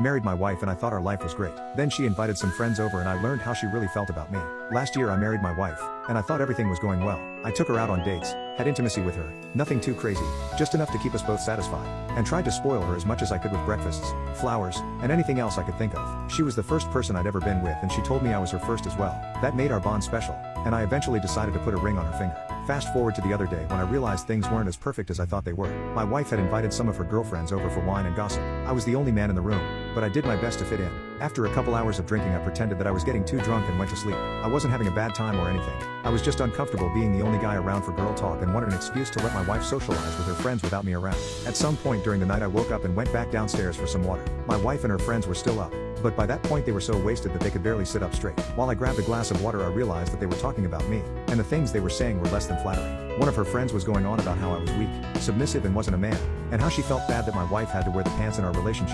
Married my wife and I thought our life was great. Then she invited some friends over and I learned how she really felt about me. Last year I married my wife, and I thought everything was going well. I took her out on dates, had intimacy with her, nothing too crazy, just enough to keep us both satisfied, and tried to spoil her as much as I could with breakfasts, flowers, and anything else I could think of. She was the first person I'd ever been with and she told me I was her first as well. That made our bond special, and I eventually decided to put a ring on her finger. Fast forward to the other day when I realized things weren't as perfect as I thought they were. My wife had invited some of her girlfriends over for wine and gossip. I was the only man in the room, but I did my best to fit in. After a couple hours of drinking I pretended that I was getting too drunk and went to sleep. I wasn't having a bad time or anything. I was just uncomfortable being the only guy around for girl talk and wanted an excuse to let my wife socialize with her friends without me around. At some point during the night I woke up and went back downstairs for some water. My wife and her friends were still up, but by that point they were so wasted that they could barely sit up straight. While I grabbed a glass of water I realized that they were talking about me, and the things they were saying were less than flattering. One of her friends was going on about how I was weak, submissive and wasn't a man, and how she felt bad that my wife had to wear the pants in our relationship.